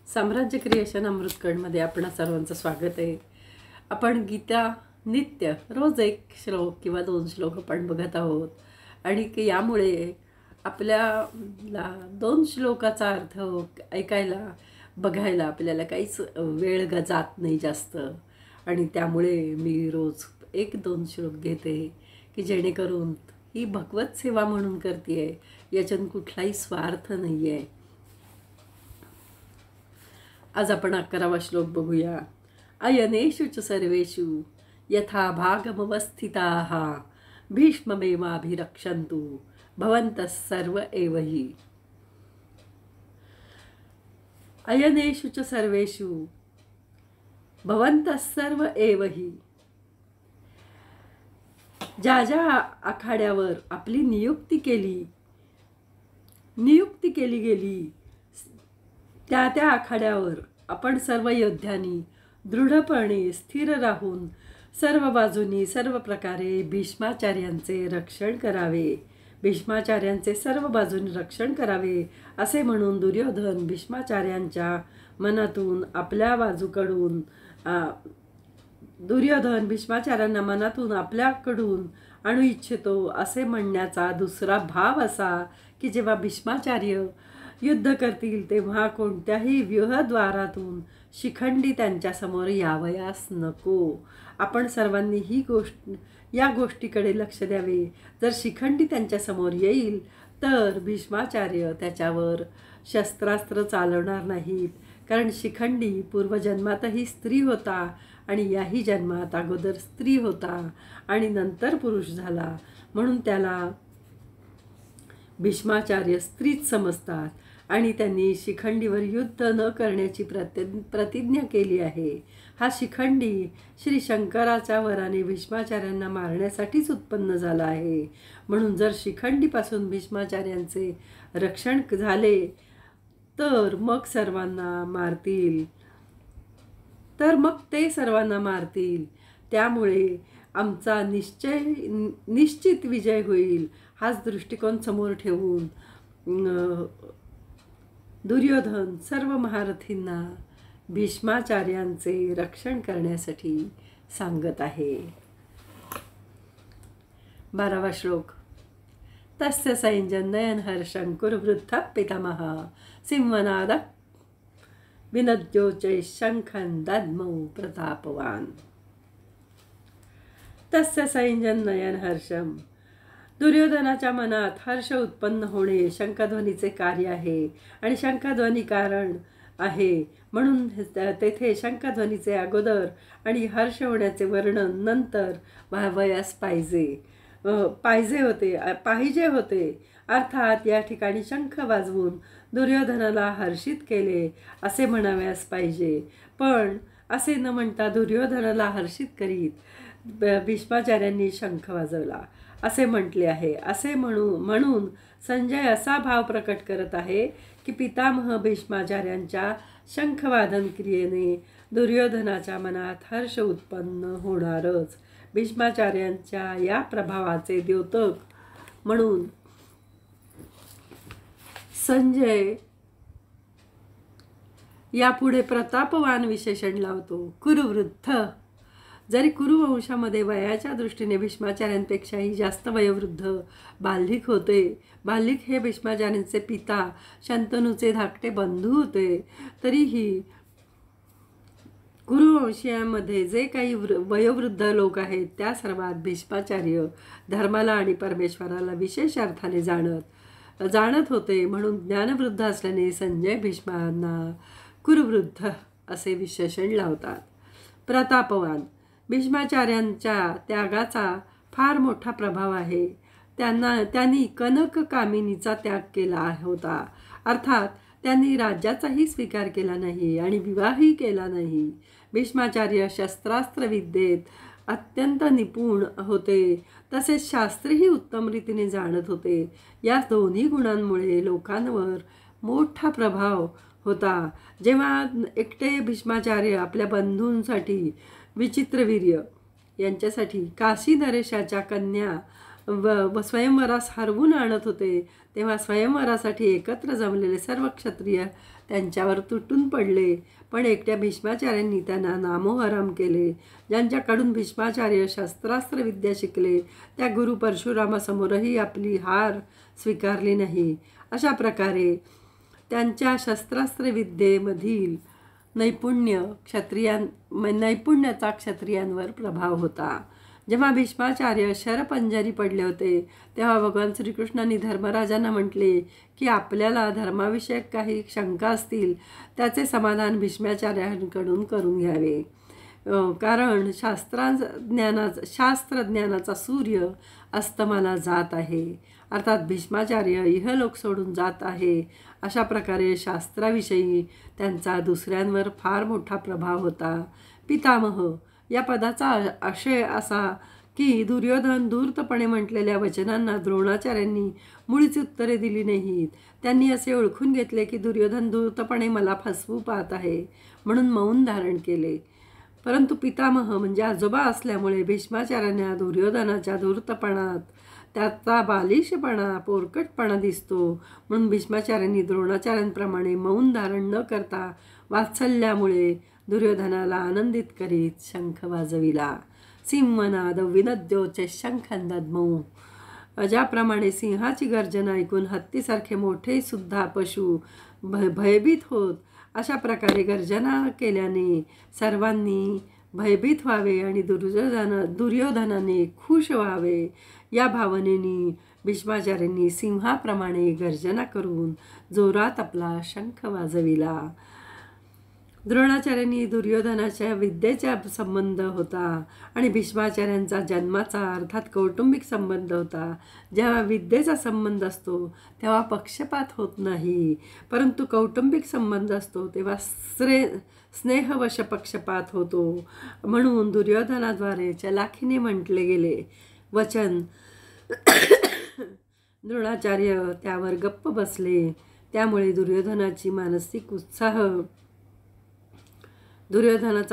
साम्राज्य क्रिएशन अमृतकणमध्ये आपणा सर्वांचं स्वागत आहे। आपण गीता नित्य रोज एक श्लोक किंवा दोन श्लोक आपण बघत आहोत आणि यामुळे आपल्याला दोन श्लोकाचा अर्थ ऐकायला बघायला आपल्याला काहीच वेळ जात नाही जास्त, आणि त्यामुळे मी रोज एक दोन श्लोक घेते की जेणेकरून ही भगवत सेवा म्हणून करते, याच्यात कुठलाही स्वार्थ नाही आहे। आज आपण 11वा श्लोक बघूया। अयनेषु च सर्वेषु यथा भागमवस्थिताः भीष्ममेवाभिरक्षन्तु भवन्तः सर्व एव हि। अयनेषु च सर्वेषु भवन्तः सर्व एव हि। ज्या ज्या आखाड्यावर आपली नियुक्ती केली गेली त्या त्या आखाड्यावर आपण सर्व योद्ध्यांनी दृढपणे स्थिर राहून सर्व बाजूनी सर्व प्रकारे भीष्माचार्यांचे रक्षण करावे, भीष्माचार्यांचे सर्व बाजूनी रक्षण करावे असे म्हणून दुर्योधन भीष्माचार्यांच्या मनातून आपल्या बाजूकडून दुर्योधन भीष्माचार्यांना मनातून आपल्याकडून आणू इच्छितो असे म्हणण्याचा दुसरा भाव असा की जेव्हा भीष्माचार्य युद्ध करतील तेव्हा कोणत्याही व्यूहद्वारातून शिखंडी त्यांच्यासमोर यावयास नको। आपण सर्वांनी या गोष्टीकडे लक्ष द्यावे। जर शिखंडी त्यांच्यासमोर येईल तर भीष्माचार्य त्याच्यावर शस्त्रास्त्र चालवणार नाहीत, कारण शिखंडी पूर्वजन्मातही स्त्री होता आणि याही जन्मात अगोदर स्त्री होता आणि नंतर पुरुष झाला, म्हणून त्याला भीष्माचार्य स्त्रीच समजतात आणि त्यांनी शिखंडीवर युद्ध न करण्याची प्रतिज्ञा केली आहे। हा शिखंडी श्री शंकराच्या वराने भीष्माचार्यांना मारण्यासाठीच उत्पन्न झाला आहे, म्हणून जर शिखंडीपासून भीष्माचार्यांचे रक्षण झाले तर मग ते सर्वांना मारतील। त्यामुळे आमचा निश्चित विजय होईल हाच दृष्टिकोन समोर ठेवून दुर्योधन सर्व महारथींना भीष्माचार्यांचे रक्षण करण्यासाठी सांगत आहे। 12वा श्लोक। तस्य सैन्यनयन हर्षं कुरुवृद्धः पितामहः सिंहनादः विनद्योच्चैः शंखं दद्मौ प्रतापवान। तस्य सैन्यनयन हर्षं, दुर्योधनाच्या मनात हर्ष उत्पन्न होणे शंखध्वनीचे कार्य आहे आणि शंखध्वनी कारण आहे, म्हणून तेथे शंखध्वनीचे अगोदर आणि हर्ष होण्याचे वर्णन नंतर व्हावयास पाहिजे होते। अर्थात या ठिकाणी शंख वाजवून दुर्योधनाला हर्षित केले असे म्हणाव्यास पाहिजे, पण असे न म्हणता दुर्योधनाला हर्षित करीत भीष्माचार्यांनी शंख वाजवला असे म्हटले आहे। असे म्हणून संजय असा भाव प्रकट करत आहे की पितामह भीष्माचार्यांच्या शंखवादन क्रियेने दुर्योधनाच्या मनात हर्ष उत्पन्न होणारच। भीष्माचार्यांच्या या प्रभावाचे द्योतक म्हणून संजय यापुढे प्रतापवान विशेषण लावतो। कुरुवृद्ध, जरी कुरुवंशामध्ये वयाच्या दृष्टीने भीष्माचार्यांपेक्षाही जास्त वयोवृद्ध बाल्लिक होते। बाल्लिक हे भीष्माचार्यांचे पिता शंतनूचे धाकटे बंधू होते, तरीही कुरुवंशीयांमध्ये जे काही वयोवृद्ध लोक आहेत त्या सर्वात भीष्माचार्य धर्माला आणि परमेश्वराला विशेष अर्थाने जाणत होते, म्हणून ज्ञानवृद्ध असल्याने संजय भीष्मांना कुरुवृद्ध असे विशेषण लावतात। प्रतापवान, भीष्माचार्यांच्या त्यागाचा फार मोठा प्रभाव आहे। त्यांनी कनक कामिनीचा त्याग केला होता, अर्थात त्यांनी राज्याचाही स्वीकार केला नाही आणि विवाहही केला नाही। भीष्माचार्य शस्त्रास्त्र विद्येत अत्यंत निपुण होते, तसेच शास्त्रीही उत्तम रीतीने जाणत होते। या दोन्ही गुणांमुळे लोकांवर मोठा प्रभाव होता। जेव्हा एकटे भीष्माचार्य आपल्या बंधूंसाठी विचित्रवीर्य यांच्यासाठी काशी नरेशाच्या कन्या स्वयंवरास हरवून आणत होते, तेव्हा स्वयंवरासाठी एकत्र जमलेले सर्व क्षत्रिय त्यांच्यावर तुटून पडले. पण एकट्या भीष्माचार्यांनी त्यांना नामोहराम केले. ज्यांच्याकडून भीष्माचार्य शस्त्रास्त्र विद्या शिकले त्या गुरु परशुरामासमोरही आपली हार स्वीकारली नाही. अशा प्रकारे त्यांच्या शस्त्रास्त्रविद्येमधील नैपुण्याचा क्षत्रियांवर प्रभाव होता. जेव्हा भीष्माचार्य शरपंजरी पडले होते तेव्हा भगवान श्रीकृष्णांनी धर्मराजांना म्हटले की आपल्याला धर्माविषयक काही शंका असतील त्याचे समाधान भीष्माचार्यांकडून करून घ्यावे. कारण शास्त्रज्ञानाचा सूर्य अस्तमाला जात आहे, अर्थात भीष्माचार्य इहलोक सोडून जात आहे. अशा प्रकारे शास्त्राविषयी त्यांचा दुसऱ्यांवर फार मोठा प्रभाव होता. पितामह या पदाचा आशय असा की दुर्योधन धूर्तपणे म्हटलेल्या वचनांना द्रोणाचार्यांनी मुळीच उत्तरे दिली नाहीत. त्यांनी असे ओळखून घेतले की दुर्योधन धूर्तपणे मला फसवू पाहत आहे, म्हणून मौन धारण केले. परंतु पितामह म्हणजे आजोबा असल्यामुळे भीष्माचार्यांना दुर्योधनाच्या धूर्तपणात त्याचा बालिशपणा, पोरकटपणा दिसतो. म्हणून भीष्माचार्यांनी द्रोणाचार्यांप्रमाणे मौन धारण न करता वात्सल्यामुळे दुर्योधनाला आनंदित करीत शंख वाजविला. सिंहनाद विनद्योचे शंखनदमौ. ज्याप्रमाणे सिंहाची गर्जना ऐकून हत्तीसारखे मोठे सुद्धा पशु भयभीत होत, अशा प्रकारे गर्जना केल्याने सर्वांनी भयभीत व्हावे आणि दुर्योधनाने खुश व्हावे या भावनेने भीष्माचार्यांनी सिंहाप्रमाणे गर्जना करून जोरात आपला शंख वाजविला. द्रोणाचार्यांनी दुर्योधनाच्या विद्येचा संबंध होता आणि भीष्माचार्यांचा जन्माचा अर्थात कौटुंबिक संबंध होता. जेव्हा विद्येचा संबंध असतो तेव्हा पक्षपात होत नाही, परंतु कौटुंबिक संबंध असतो तेव्हा स्नेहवश पक्षपात होतो. म्हणून दुर्योधनाद्वारे चलाखीने म्हटले गेले वचन द्रोणाचार्य त्यावर गप्प बसले. त्यामुळे दुर्योधनाचा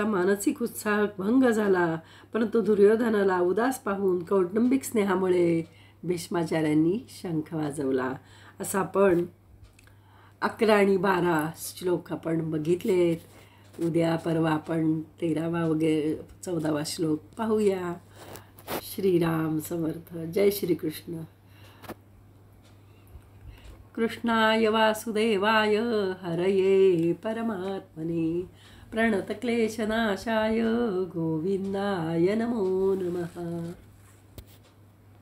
मानसिक उत्साह भंग झाला. परंतु दुर्योधनाला उदास पाहून कौटुंबिक स्नेहामुळे भीष्माचार्यांनी शंख वाजवला. असा आपण 11 आणि 12 श्लोक आपण बघितलेत. उद्या परवा आपण 13वा वगैरे 14वा श्लोक पाहूया. श्रीराम समर्थ. जय श्रीकृष्ण. कृष्णाय वासुदेवाय हरये परमात्मने प्रणतक्लेशनाशाय गोविंदाय नमो नमः.